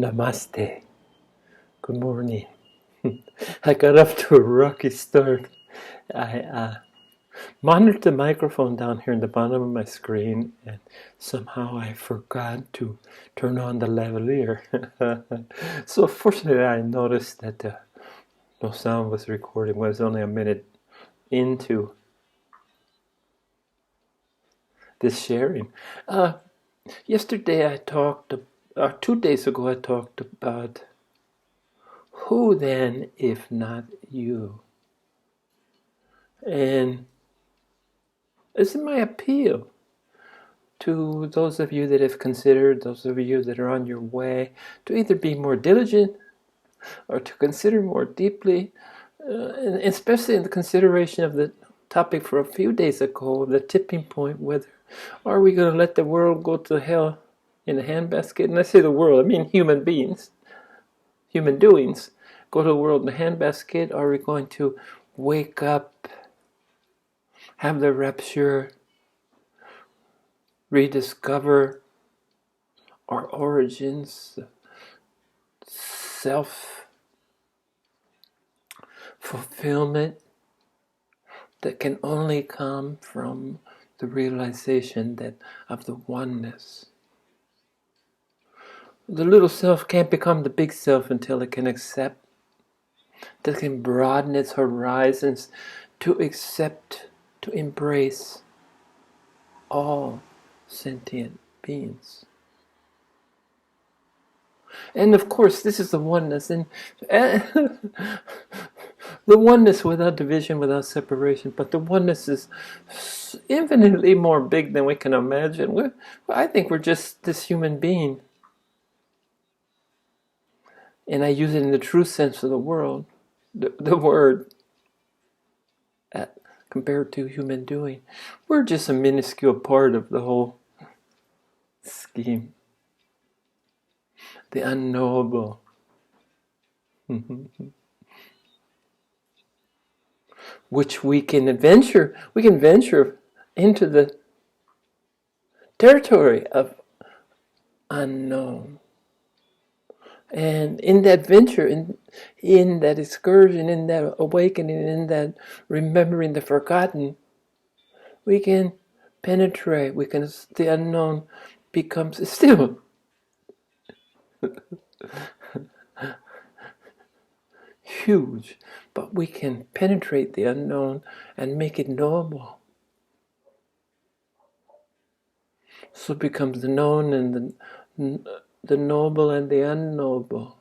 Namaste. Good morning. I got off to a rocky start. I monitored the microphone down here in the bottom of my screen, and somehow I forgot to turn on the lavalier. So fortunately I noticed that no sound was recording. It was only a minute into this sharing. Yesterday I talked, 2 days ago I talked about who then if not you? And this is my appeal to those of you that have considered, those of you that are on your way, to either be more diligent or to consider more deeply, and especially in the consideration of the topic for a few days ago, the tipping point, whether are we going to let the world go to hell in a handbasket? And I say the world, I mean human beings, human doings, go to the world in a handbasket. Are we going to wake up, have the rapture, rediscover our origins, self-fulfillment that can only come from the realization that of the oneness? The little self can't become the big self until it can accept, that can broaden its horizons to accept, to embrace all sentient beings. And of course, this is the oneness, and the oneness without division, without separation. But the oneness is infinitely more big than we can imagine. I think we're just this human being, and I use it in the true sense of the word, the word, compared to human doing. We're just a minuscule part of the whole scheme. The unknowable. Which we can venture into the territory of unknown. And in that venture, in that excursion, in that awakening, in that remembering the forgotten, we can penetrate, the unknown becomes still huge, but we can penetrate the unknown and make it knowable. So it becomes the known and the knowable and the unknowable.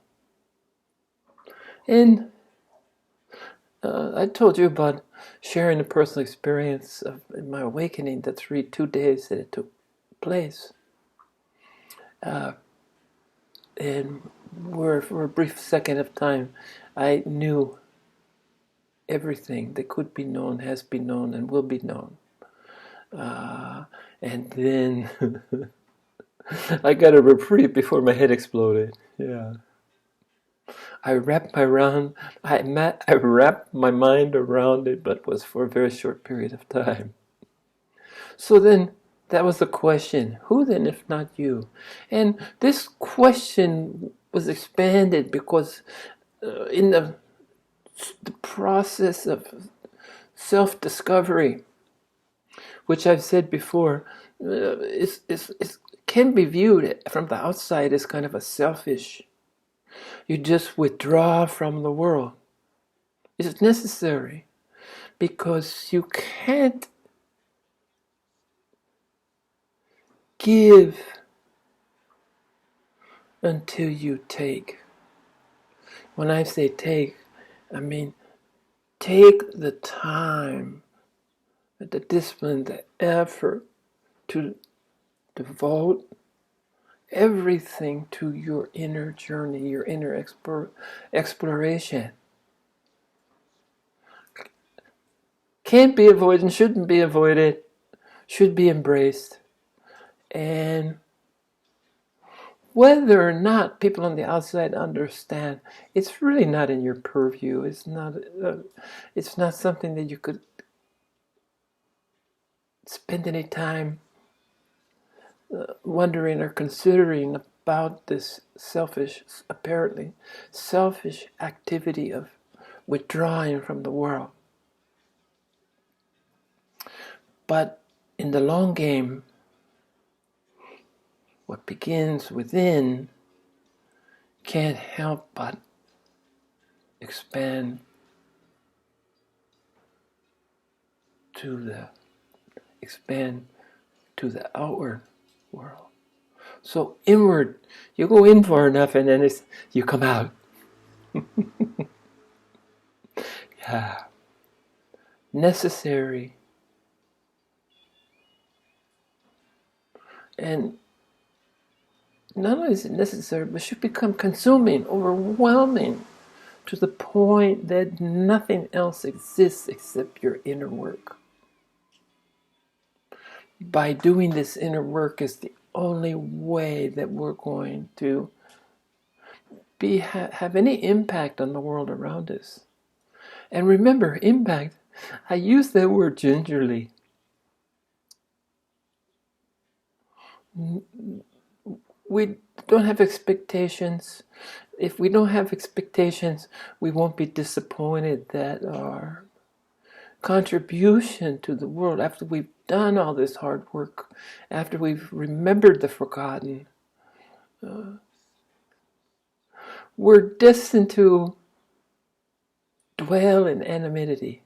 And I told you about sharing a personal experience of my awakening, the 2 days that it took place. And for a brief second of time, I knew everything that could be known, has been known, and will be known. And then I got a reprieve before my head exploded. Yeah. I wrapped my mind around it, but it was for a very short period of time. So then, that was the question, who then if not you? And this question was expanded because in the process of self-discovery, which I've said before, can be viewed from the outside as kind of a selfish. You just withdraw from the world. It's necessary because you can't give until you take. When I say take, I mean take the time, the discipline, the effort to devote everything to your inner journey, your inner exploration. Can't be avoided, shouldn't be avoided, should be embraced. And whether or not people on the outside understand, it's really not in your purview. It's not something that you could spend any time wondering or considering about this apparently selfish activity of withdrawing from the world. But in the long game, what begins within can't help but expand to the outward world. So inward, you go in far enough and then you come out. Yeah. Necessary. And not only is it necessary, but should become consuming, overwhelming, to the point that nothing else exists except your inner work. By doing this inner work is the only way that we're going to have any impact on the world around us. And remember, impact, I use that word gingerly. We don't have expectations. If we don't have expectations, we won't be disappointed that our contribution to the world, after we've done all this hard work, after we've remembered the forgotten, we're destined to dwell in anonymity.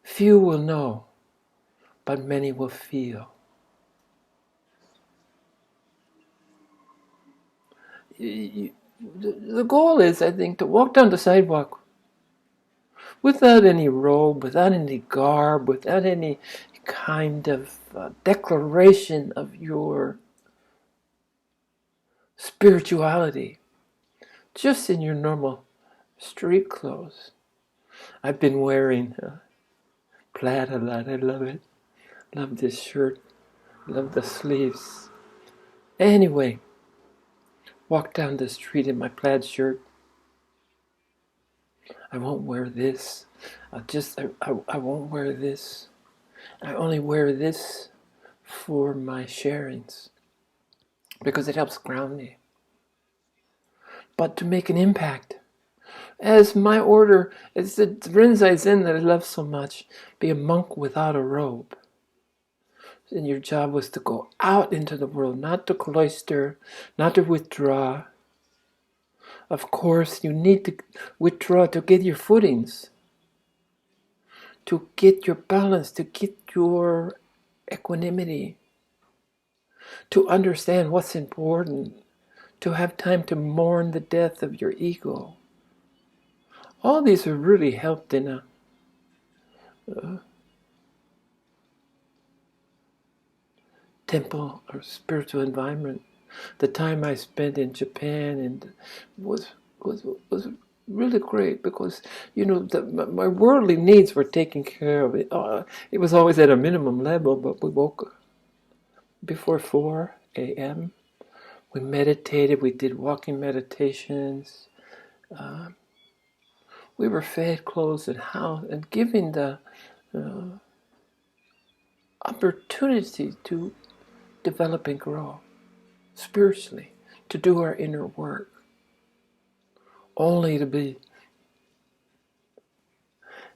Few will know, but many will feel. The goal is, I think, to walk down the sidewalk without any robe, without any garb, without any kind of declaration of your spirituality, just in your normal street clothes. I've been wearing plaid a lot. I love it. Love this shirt. Love the sleeves. Anyway, walk down the street in my plaid shirt. I won't wear this. I won't wear this. I only wear this for my sharings because it helps ground me. But to make an impact, as my order, it's the Rinzai Zen that I love so much, be a monk without a robe. And your job was to go out into the world, not to cloister, not to withdraw. Of course, you need to withdraw to get your footings, to get your balance, to get your equanimity, to understand what's important, to have time to mourn the death of your ego. All these are really helped in a temple or spiritual environment. The time I spent in Japan and was really great because, you know, my worldly needs were taken care of. It was always at a minimum level, but we woke before 4 a.m. We meditated, we did walking meditations. We were fed, clothes, and house, and given the opportunity to develop and grow spiritually, to do our inner work, only to be.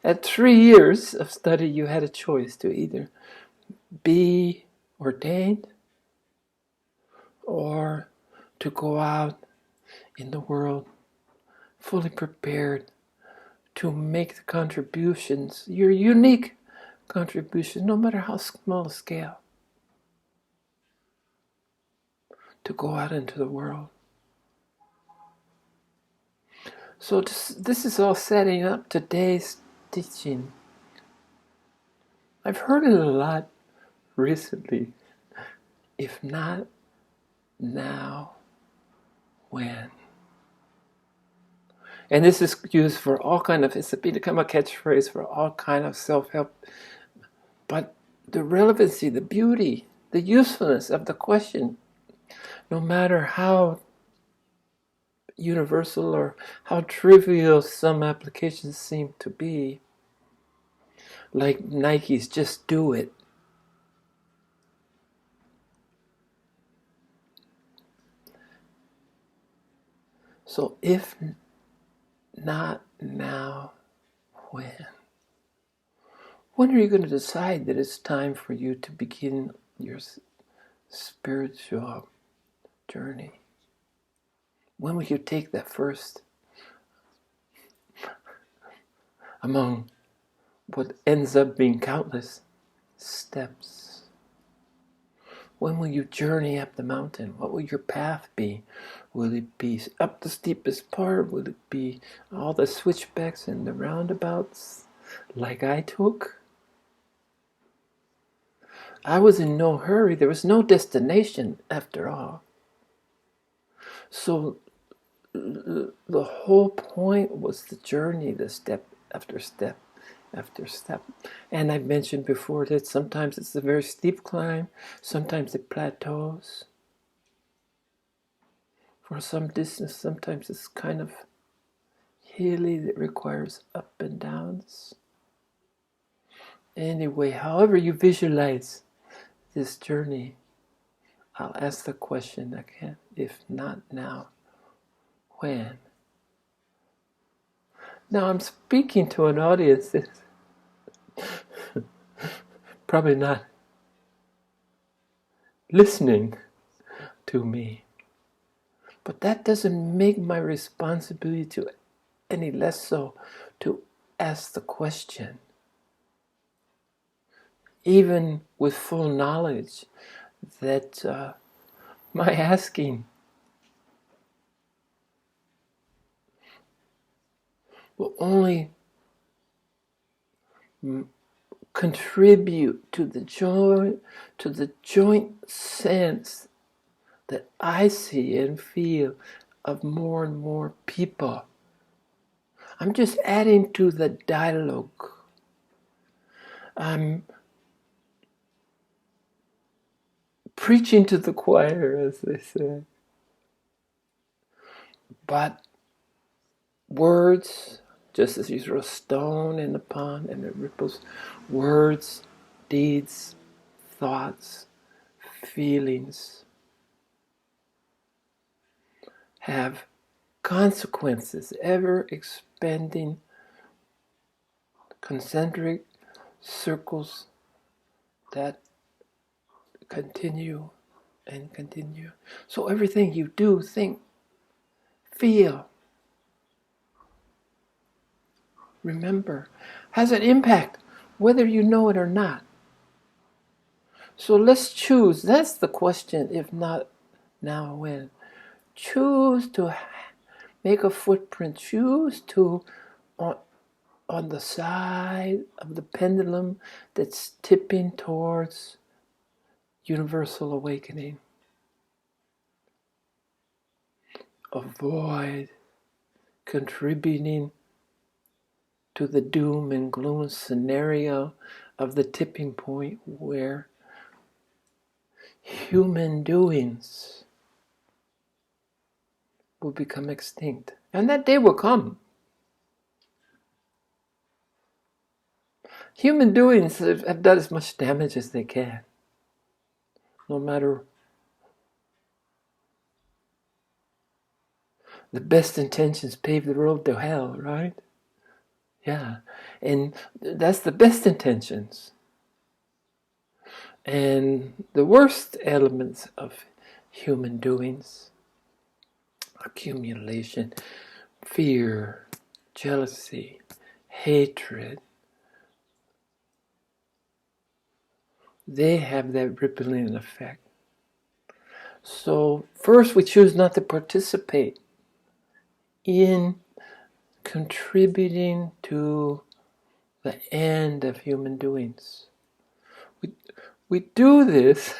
At 3 years of study, you had a choice to either be ordained or to go out in the world fully prepared to make the contributions, your unique contribution, no matter how small a scale, to go out into the world. So this is all setting up today's teaching. I've heard it a lot recently. If not now, when? And this is used for all kind of, it's become a catchphrase for all kind of self-help. But the relevancy, the beauty, the usefulness of the question, no matter how universal or how trivial some applications seem to be, like Nike's "just do it." So if not now, when? When are you going to decide that it's time for you to begin your spiritual journey? When will you take that first among what ends up being countless steps? When will you journey up the mountain? What will your path be? Will it be up the steepest part? Will it be all the switchbacks and the roundabouts like I took? I was in no hurry. There was no destination after all. So the whole point was the journey, the step after step after step. And I've mentioned before that sometimes it's a very steep climb, sometimes it plateaus. For some distance, sometimes it's kind of hilly that requires up and downs. Anyway, however you visualize this journey, I'll ask the question again, if not now, when? Now I'm speaking to an audience that's probably not listening to me. But that doesn't make my responsibility to any less so to ask the question. Even with full knowledge that my asking will only contribute to the joint sense that I see and feel of more and more people. I'm just adding to the dialogue. I'm preaching to the choir, as they say. But words, just as you throw a stone in the pond and it ripples, words, deeds, thoughts, feelings have consequences, ever expanding concentric circles that continue and continue. So everything you do, think, feel, remember, has an impact, whether you know it or not. So let's choose. That's the question, if not now, when. Choose to make a footprint. Choose to, on the side of the pendulum that's tipping towards universal awakening. Avoid contributing to the doom and gloom scenario of the tipping point where human doings will become extinct. And that day will come. Human doings have done as much damage as they can. No matter the best intentions pave the road to hell, right? Yeah. And that's the best intentions. And the worst elements of human doings, accumulation, fear, jealousy, hatred, they have that rippling effect. So first we choose not to participate in contributing to the end of human doings. We do this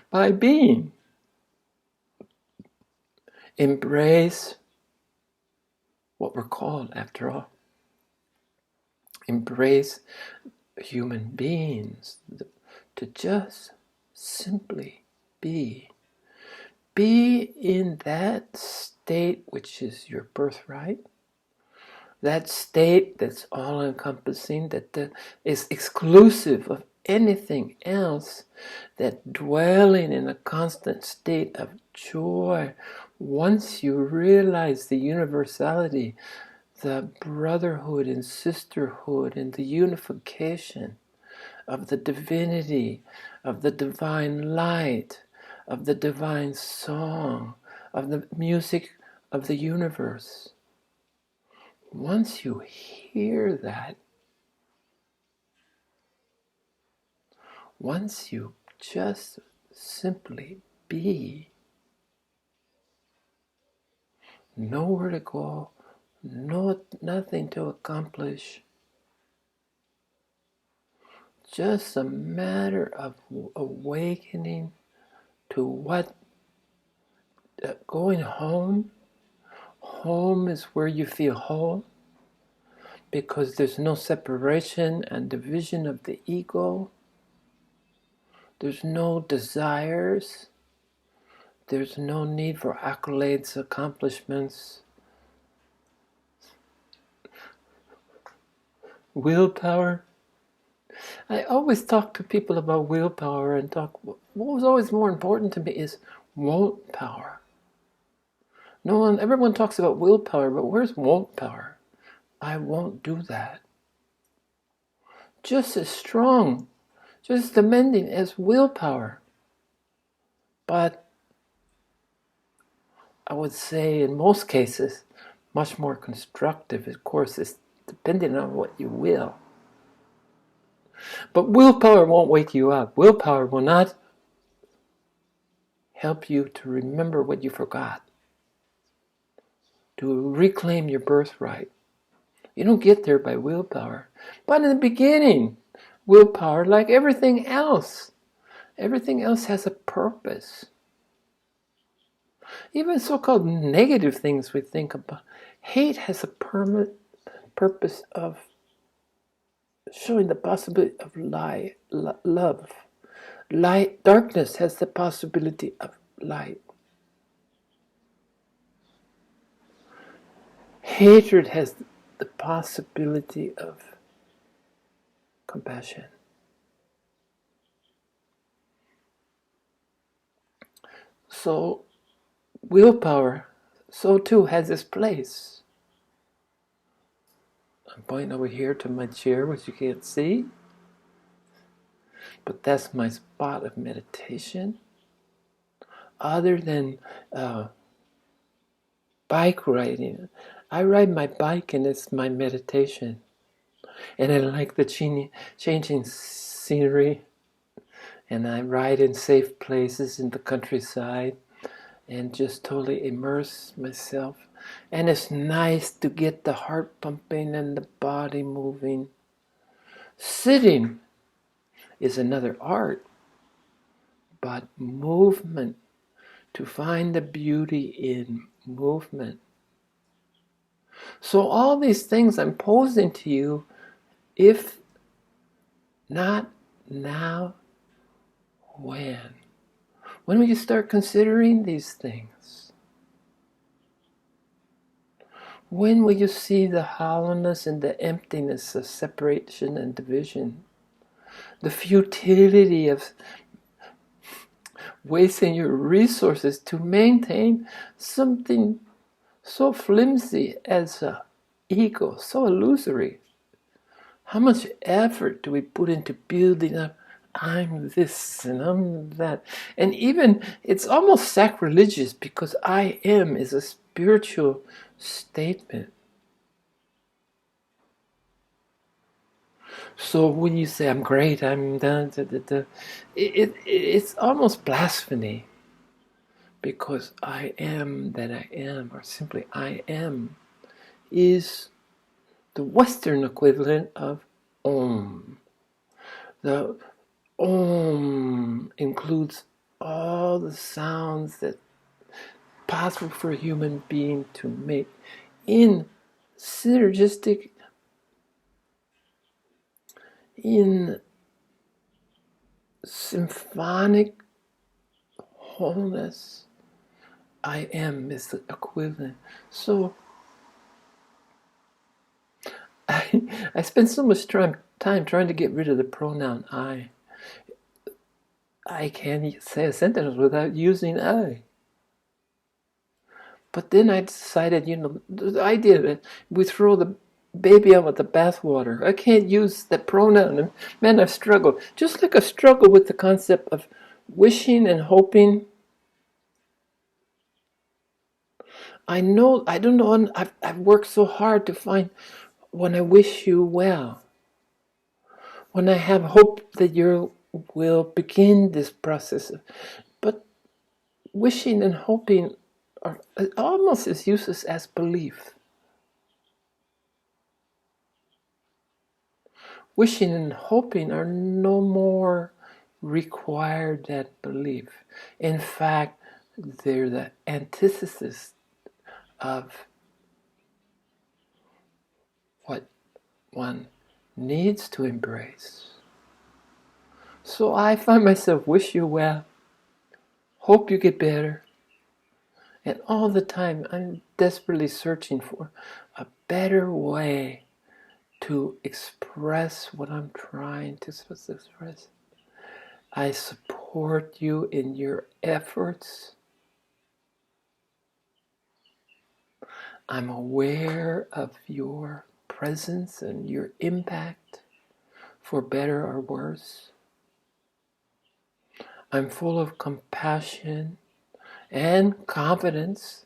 by being. Embrace what we're called, after all. Embrace human beings, to just simply be. Be in that state which is your birthright, that state that's all-encompassing, that is exclusive of anything else, that dwelling in a constant state of joy, once you realize the universality, the brotherhood and sisterhood and the unification of the divinity, of the divine light, of the divine song, of the music of the universe. Once you hear that, once you just simply be, nowhere to go, nothing to accomplish, just a matter of awakening to what, going home. Home is where you feel whole, because there's no separation and division of the ego. There's no desires. There's no need for accolades, accomplishments. Willpower. I always talk to people about willpower and talk, what was always more important to me is won't power. Everyone talks about willpower, but where's won't power? I won't do that. Just as strong, just as demanding as willpower. But I would say in most cases, much more constructive. Of course, it's depending on what you will. But willpower won't wake you up. Willpower will not help you to remember what you forgot, to reclaim your birthright. You don't get there by willpower. But in the beginning, willpower, like everything else has a purpose. Even so-called negative things we think about. Hate has a purpose of showing the possibility of love. Darkness has the possibility of light. Hatred has the possibility of compassion. So willpower, so too, has its place. I'm pointing over here to my chair, which you can't see, but that's my spot of meditation. Other than bike riding, I ride my bike and it's my meditation. And I like the changing scenery, and I ride in safe places in the countryside and just totally immerse myself. And it's nice to get the heart pumping and the body moving. Sitting is another art, but movement, to find the beauty in movement. So all these things I'm posing to you, if not now, when? When will you start considering these things? When will you see the hollowness and the emptiness of separation and division? The futility of wasting your resources to maintain something so flimsy as an ego, so illusory. How much effort do we put into building up, I'm this and I'm that? And even, it's almost sacrilegious, because I am is a spiritual statement. So when you say, I'm great, I'm it's almost blasphemy, because I am that I am, or simply I am, is the Western equivalent of Om. The Om includes all the sounds that possible for a human being to make in synergistic, in symphonic wholeness. I am is the equivalent. So I spend so much time trying to get rid of the pronoun I. I can't say a sentence without using I. But then I decided, the idea that we throw the baby out with the bathwater. I can't use the pronoun. And man, I've struggled. Just like I struggle with the concept of wishing and hoping. I don't know, I've worked so hard to find when I wish you well, when I have hope that you will begin this process. But wishing and hoping are almost as useless as belief. Wishing and hoping are no more required than belief. In fact, they're the antithesis of what one needs to embrace. So I find myself wish you well, hope you get better, and all the time I'm desperately searching for a better way to express what I'm trying to express. I support you in your efforts. I'm aware of your presence and your impact, for better or worse. I'm full of compassion and confidence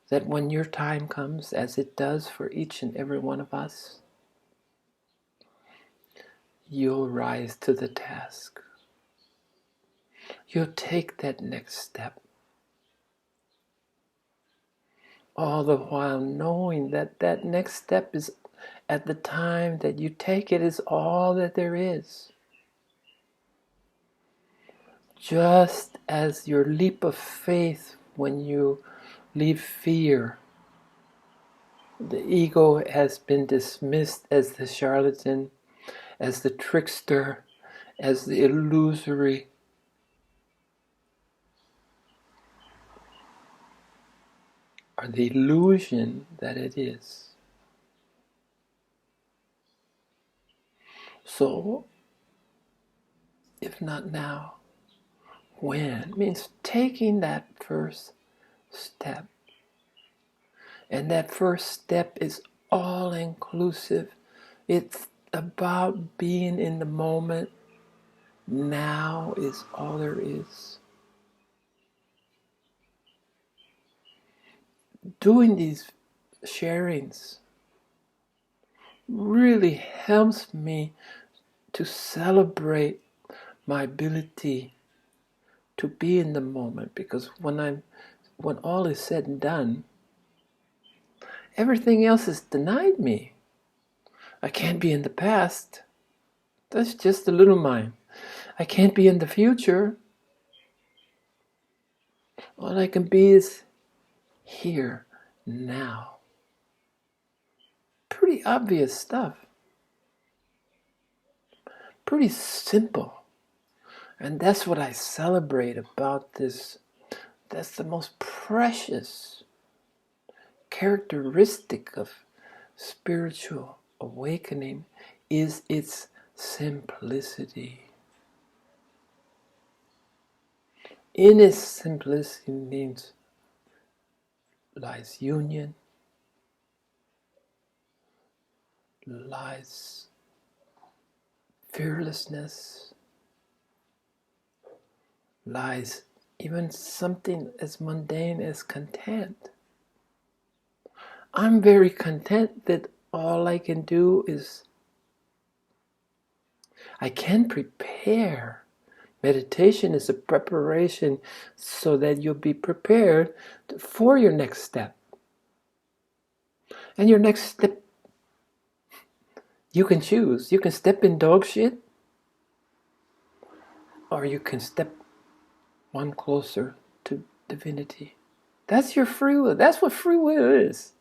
that when your time comes, as it does for each and every one of us, you'll rise to the task. You'll take that next step. All the while knowing that that next step is, at the time that you take it, is all that there is. Just as your leap of faith when you leave fear, the ego has been dismissed as the charlatan, as the trickster, as the illusory. Or the illusion that it is. So, if not now, when? It means taking that first step. And that first step is all-inclusive. It's about being in the moment. Now is all there is. Doing these sharings really helps me to celebrate my ability to be in the moment, because when all is said and done, everything else is denied me. I can't be in the past. That's just a little mind. I can't be in the future. All I can be is here, now. Pretty obvious stuff. Pretty simple. And that's what I celebrate about this. That's the most precious characteristic of spiritual awakening, is its simplicity. In its simplicity means lies union, lies fearlessness, lies even something as mundane as content. I'm very content that all I can do is, I can prepare. Meditation is a preparation so that you'll be prepared for your next step. And your next step, you can choose. You can step in dog shit, or you can step one closer to divinity. That's your free will. That's what free will is.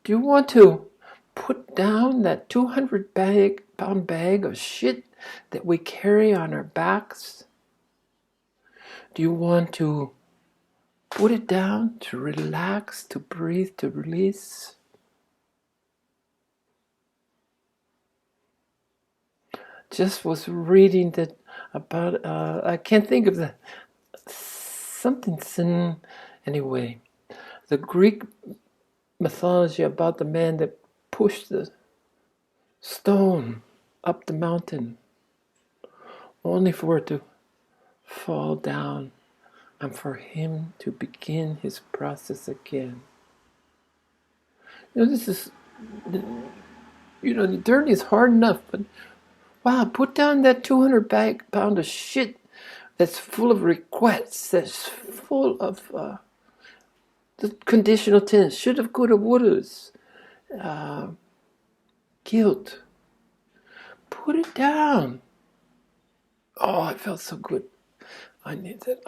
Do you want to put down that 200-pound bag of shit that we carry on our backs? Do you want to put it down, to relax, to breathe, to release? Just was reading that about, I can't think of something sin, anyway. The Greek mythology about the man that pushed the stone up the mountain, only for it to fall down and for him to begin his process again. This is, the journey is hard enough, but wow, put down that 200 pound of shit that's full of regrets, that's full of the conditional tense, shoulda, coulda, wouldas, guilt. Put it down. Oh, it felt so good. I need that.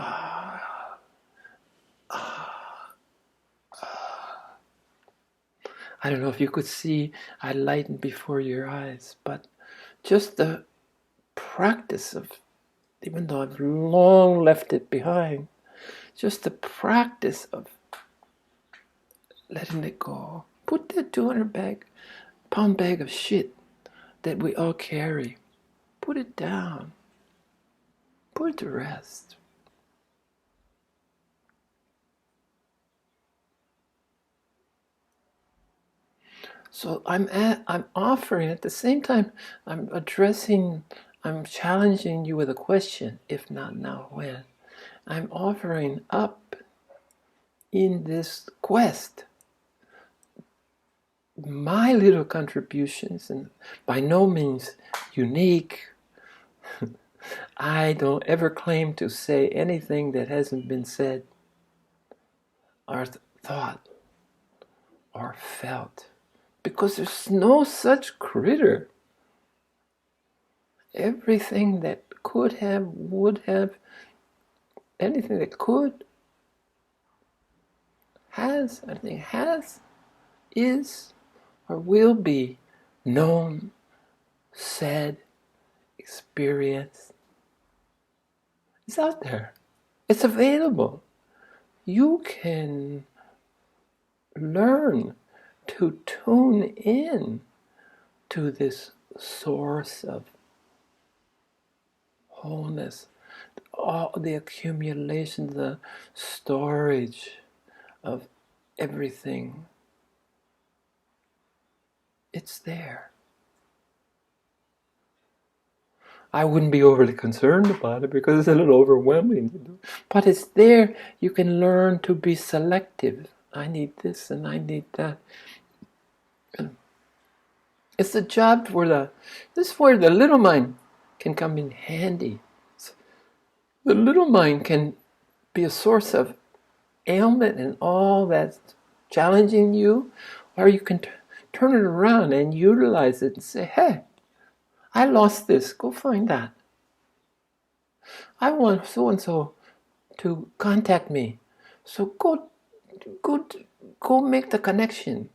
I don't know if you could see I lightened before your eyes, but just the practice of, even though I've long left it behind, just the practice of letting it go. Put that 200-pound bag of shit that we all carry, put it down. Put it to rest. So I'm offering, at the same time, I'm challenging you with a question, if not now, when? I'm offering up in this quest my little contributions, and by no means unique. I don't ever claim to say anything that hasn't been said or thought or felt, because there's no such critter. Everything that could have, would have, anything that could, has, anything has, is, or will be known, said, experienced. It's out there. It's available. You can learn to tune in to this source of wholeness, all the accumulation, the storage of everything. It's there. I wouldn't be overly concerned about it because it's a little overwhelming. But it's there. You can learn to be selective. I need this and I need that. And it's a job this is where the little mind can come in handy. The little mind can be a source of ailment and all that's challenging you, or you can turn it around and utilize it and say, hey, I lost this, go find that. I want so-and-so to contact me, so go make the connection.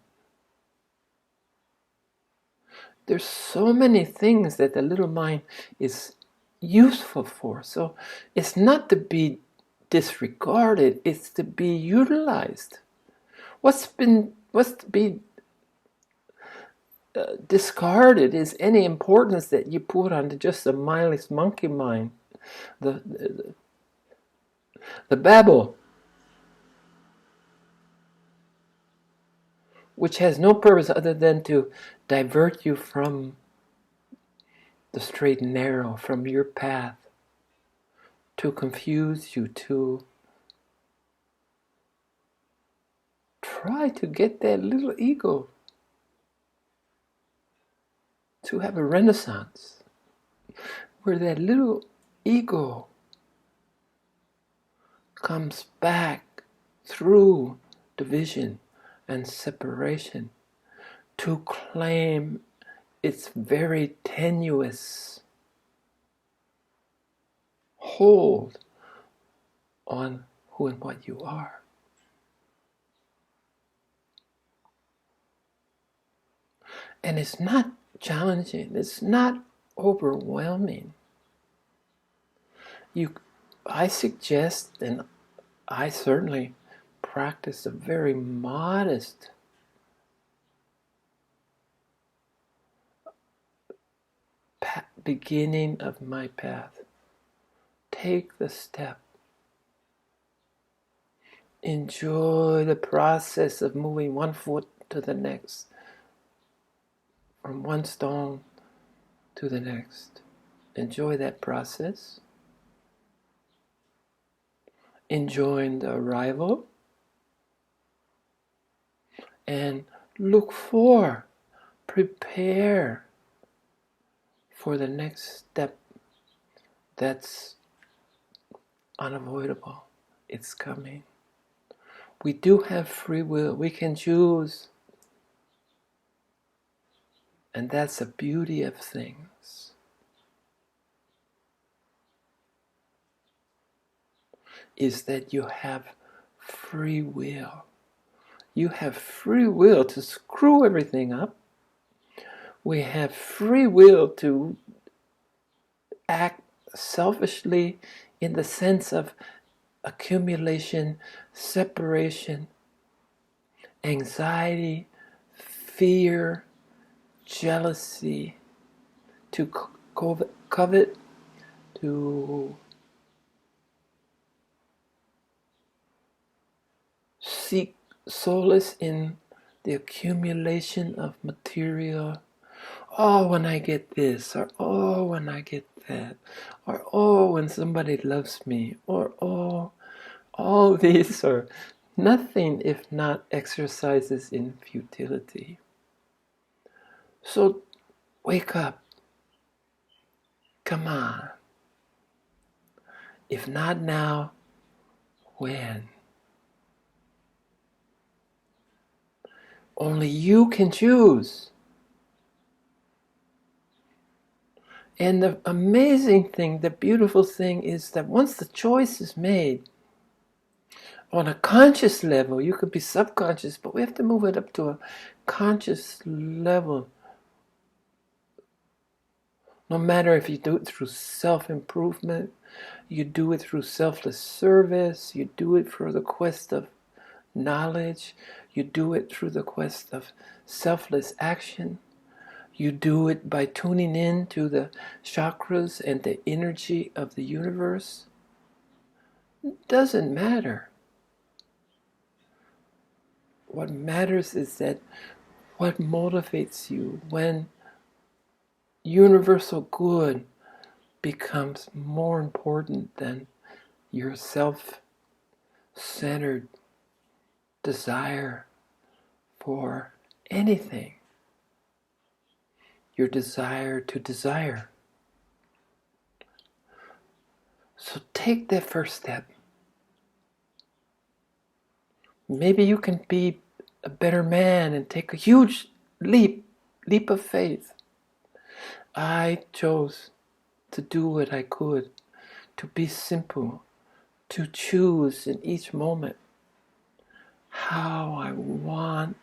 There's so many things that the little mind is useful for, so it's not to be disregarded, it's to be utilized. What's to be discarded is any importance that you put on just the mindless monkey mind, the babble, which has no purpose other than to divert you from the straight and narrow, from your path, to confuse you, to try to get that little ego to have a renaissance, where that little ego comes back through division and separation to claim its very tenuous hold on who and what you are. And it's not challenging, it's not overwhelming. I suggest, and I certainly practice a very modest beginning of my path. take the step. Enjoy the process of moving one foot to the next, from one stone to the next. Enjoy that process. Enjoying the arrival. And prepare for the next step that's unavoidable. It's coming. We do have free will. We can choose. And that's the beauty of things. Is that you have free will. You have free will to screw everything up. We have free will to act selfishly in the sense of accumulation, separation, anxiety, fear, jealousy, to covet, to seek solace in the accumulation of material. Oh, when I get this, or oh, when I get that, or oh, when somebody loves me, or oh, all these are nothing if not exercises in futility. So wake up. Come on. If not now, when? Only you can choose. And the amazing thing, the beautiful thing is that once the choice is made, on a conscious level, you could be subconscious, but we have to move it up to a conscious level. No matter if you do it through self-improvement, you do it through selfless service, you do it for the quest of knowledge, you do it through the quest of selfless action, you do it by tuning in to the chakras and the energy of the universe. It doesn't matter. What matters is that what motivates you when universal good becomes more important than your self-centered desire for anything. Your desire to desire. So take that first step. Maybe you can be a better man and take a huge leap of faith. I chose to do what I could, to be simple, to choose in each moment how I want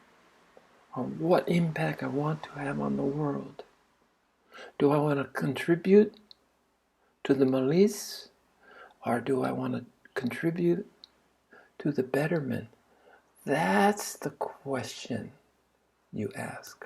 or what impact I want to have on the world. Do I want to contribute to the malice, or do I want to contribute to the betterment? That's the question you ask.